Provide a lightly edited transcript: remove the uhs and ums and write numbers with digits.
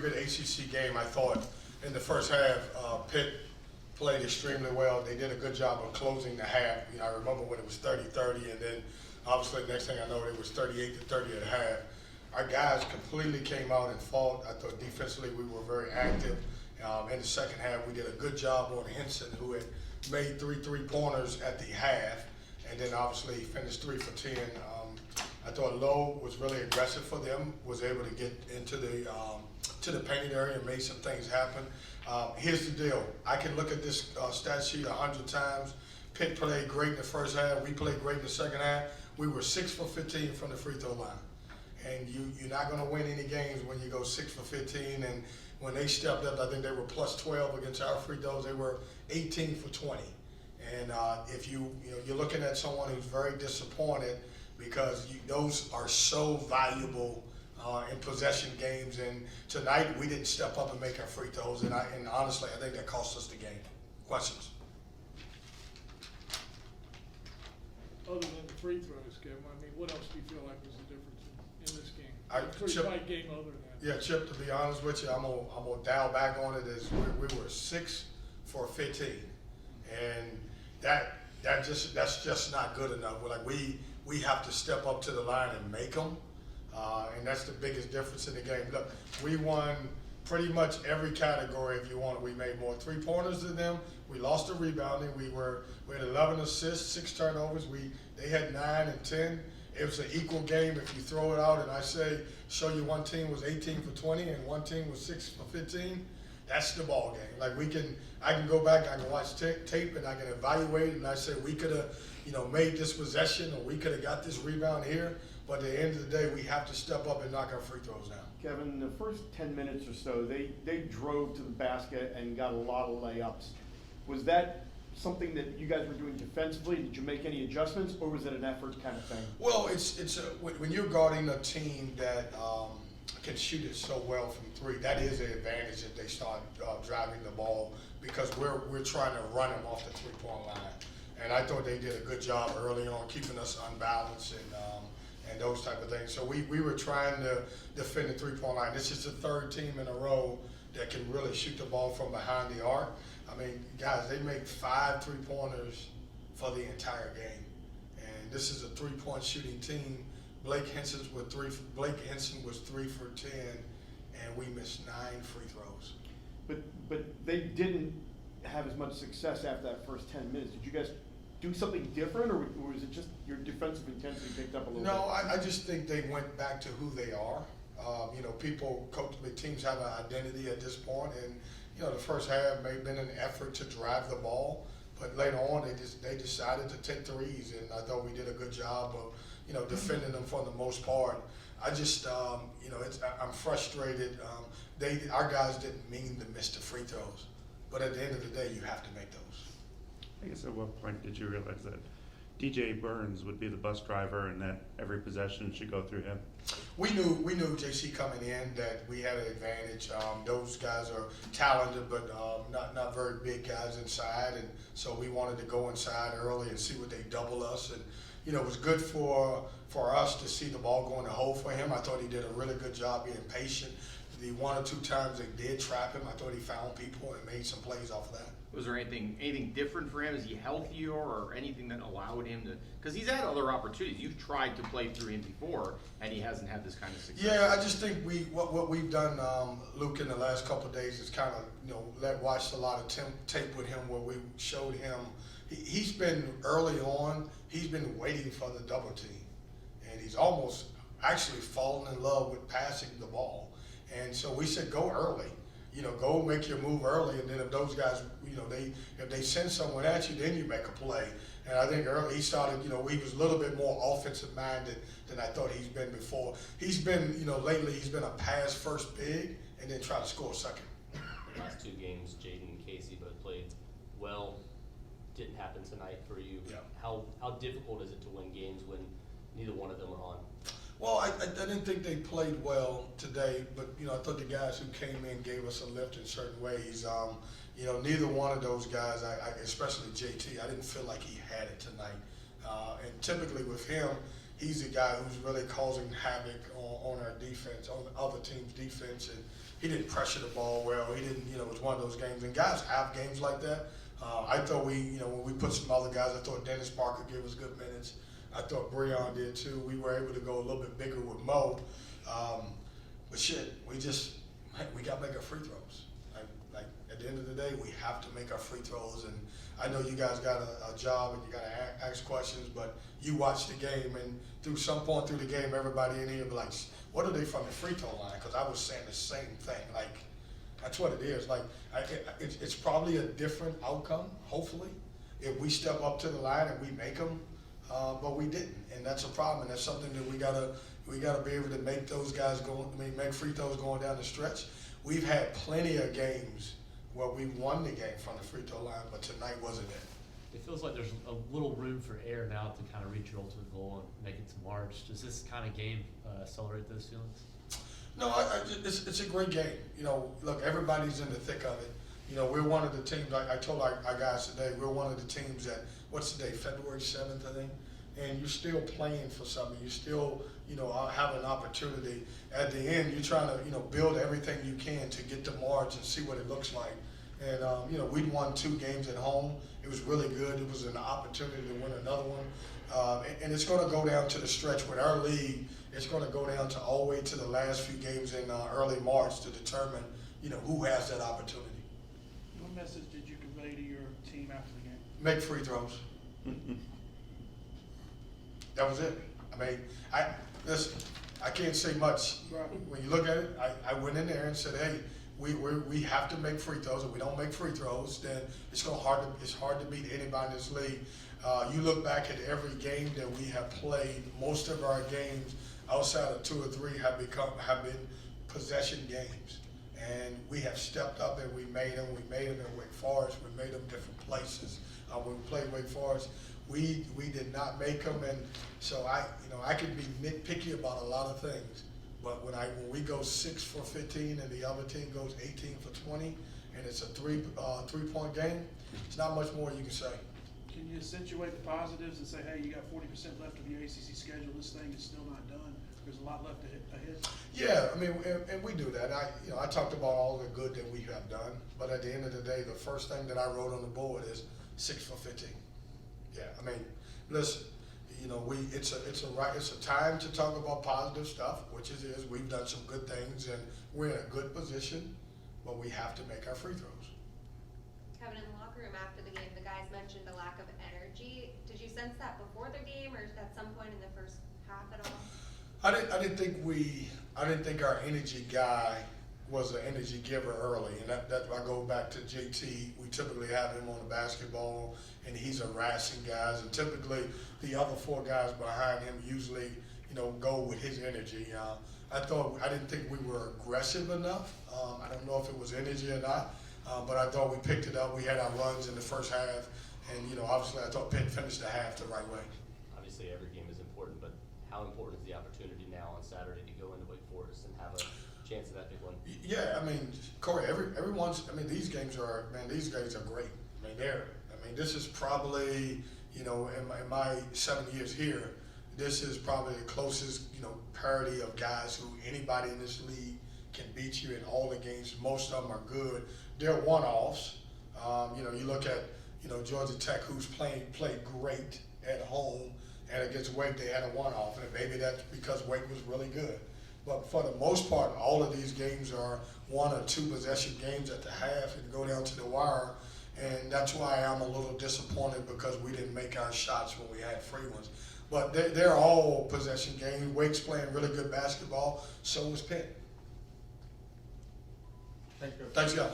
good ACC game. I thought in the first half, Pitt played extremely well. They did a good job of closing the half. You know, I remember when it was 30-30, and then obviously the next thing I know, it was 38-30 at half. Our guys completely came out and fought. I thought defensively we were very active. In the second half, we did a good job on Henson, who had made three-pointers at the half, and then obviously finished 3 for 10. I thought Lowe was really aggressive for them, was able to get into the to the painted area and made some things happen. Here's the deal. I can look at this stat sheet 100 times. Pitt played great in the first half. We played great in the second half. We were 6 for 15 from the free throw line. And you're not going to win any games when you go 6 for 15. And when they stepped up, I think they were plus 12 against our free throws. They were 18 for 20. And if you're looking at someone who's very disappointed because those are so valuable in possession games. And tonight we didn't step up and make our free throws. And honestly, I think that cost us the game. Questions? Other than the free throws, Kevin, I mean, what else do you feel like was the difference in this game? Pretty tight game other than that. Yeah, Chip, to be honest with you, I'm gonna dial back on it as we were 6 for 15. And that's just not good enough. We're like, we have to step up to the line and make them. And that's the biggest difference in the game. Look, we won pretty much every category if you want. We made more three-pointers than them. We lost the rebounding. We had 11 assists, 6 turnovers. They had 9 and 10. It was an equal game if you throw it out and I say, show you one team was 18 for 20 and one team was 6 for 15. That's the ball game. Like I can go back, I can watch tape and I can evaluate and I say we could have, made this possession or we could have got this rebound here. But at the end of the day, we have to step up and knock our free throws down. Kevin, in the first 10 minutes or so, they drove to the basket and got a lot of layups. Was that something that you guys were doing defensively? Did you make any adjustments, or was it an effort kind of thing? Well, when you're guarding a team that can shoot it so well from 3, that is an advantage if they start driving the ball because we're trying to run them off the 3-point line. And I thought they did a good job early on keeping us unbalanced and those type of things. So we were trying to defend the 3-point line. This is the 3rd team in a row that can really shoot the ball from behind the arc. I mean, guys, they make 5 3-pointers for the entire game. And this is a 3-point shooting team. Blake Henson was 3 for 10, and we missed 9 free throws. But they didn't have as much success after that first 10 minutes. Did you guys do something different, or was it just your defensive intensity picked up a little bit? No, I just think they went back to who they are. Teams have an identity at this point, and the first half may have been an effort to drive the ball, but later on they decided to take threes, and I thought we did a good job of defending them for the most part. I just I'm frustrated. Our guys didn't mean to miss the free throws, but at the end of the day, you have to make those. I guess at what point did you realize that DJ Burns would be the bus driver and that every possession should go through him? We knew JC coming in that we had an advantage. Those guys are talented, but not very big guys inside, and so we wanted to go inside early and see what they double us. And it was good for us to see the ball go in the hole for him. I thought he did a really good job being patient. The 1 or 2 times they did trap him, I thought he found people and made some plays off of that. Was there anything different for him? Is he healthier or anything that allowed him to? Because he's had other opportunities. You've tried to play through him before, and he hasn't had this kind of success. Yeah, I just think what we've done, Luke, in the last couple of days is kind of watched a lot of tape with him where we showed him. He's been early on. He's been waiting for the double team, and he's almost actually fallen in love with passing the ball. And so we said, go early. Go make your move early, and then if those guys, if they send someone at you, then you make a play. And I think early he started, he was a little bit more offensive minded than I thought he's been before. He's been, lately he's been a pass first big and then try to score second. The last 2 games, Jaden and Casey both played well. Didn't happen tonight for you. Yeah. How difficult is it to win games when neither one of them are on? Well, I didn't think they played well today, but I thought the guys who came in gave us a lift in certain ways. Neither one of those guys, especially JT, I didn't feel like he had it tonight. And typically with him, he's the guy who's really causing havoc on our defense, on the other team's defense, and he didn't pressure the ball well. He didn't, it was one of those games, and guys have games like that. I thought when we put some other guys, I thought Dennis Parker gave us good minutes. I thought Breon did too. We were able to go a little bit bigger with Mo. But shit, we got to make our free throws. Like at the end of the day, we have to make our free throws. And I know you guys got a job and you got to ask questions, but you watch the game, and through some point through the game, everybody in here be like, what are they from the free throw line? Because I was saying the same thing. Like, that's what it is. Like, it's probably a different outcome, hopefully, if we step up to the line and we make them, but we didn't, and that's a problem. And that's something that we gotta be able to make those guys make free throws going down the stretch. We've had plenty of games where we won the game from the free throw line, but tonight wasn't it. It feels like there's a little room for error now to kind of reach your ultimate goal and make it to March. Does this kind of game accelerate those feelings? No, it's a great game. Look, everybody's in the thick of it. We're one of the teams, I told our guys today, we're one of the teams that, what's the day, February 7th, I think? And you're still playing for something. You still, have an opportunity. At the end, you're trying to, build everything you can to get to March and see what it looks like. And, we'd won 2 games at home. It was really good. It was an opportunity to win another one. And it's going to go down to the stretch with our league. It's going to go down to all the way to the last few games in early March to determine, who has that opportunity. What message did you convey to your team after the game? Make free throws. That was it. I mean, I can't say much. Right. When you look at it, I went in there and said, hey, we have to make free throws. If we don't make free throws, then it's hard to beat anybody in this league. You look back at every game that we have played. Most of our games, outside of 2 or 3, have been possession games, and we have stepped up and we made them. We made them in Wake Forest. We made them different places. When we played Wake Forest, we did not make them, and so I could be nitpicky about a lot of things. But when we go 6 for 15 and the other team goes 18 for 20, and it's a three-point game, it's not much more you can say. Can you accentuate the positives and say, hey, you got 40% left of your ACC schedule. This thing is still not done. There's a lot left ahead. Yeah, I mean, and we do that. I talked about all the good that we have done, but at the end of the day, the first thing that I wrote on the board is 6 for 15. Yeah, I mean, listen, it's a time to talk about positive stuff, which it is. We've done some good things, and we're in a good position, but we have to make our free throws. Kevin, in the locker room after the game, the guys mentioned a lack of energy. Did you sense that before the game, or at some point in the first half at all? I didn't think our energy guy was an energy giver early, and that I go back to JT. We typically have him on the basketball, and he's harassing guys, and typically the other 4 guys behind him usually, go with his energy. I didn't think we were aggressive enough. I don't know if it was energy or not, but I thought we picked it up. We had our runs in the first half, and obviously I thought Pitt finished the half the right way. Obviously, every game is important, but how important is the opportunity now on Saturday to go into Wake Forest and have a chance at that big one? Yeah, I mean, Corey, these games are great. This is probably, in my 7 years here, this is probably the closest, parity of guys who anybody in this league can beat you in all the games. Most of them are good. They're one-offs. You look at, Georgia Tech, who's played great at home, and against Wake, they had a one-off, and maybe that's because Wake was really good. But for the most part, all of these games are 1 or 2 possession games at the half and go down to the wire. And that's why I'm a little disappointed, because we didn't make our shots when we had free ones. But they're all possession games. Wake's playing really good basketball. So is Pitt. Thank you. Thanks, guys.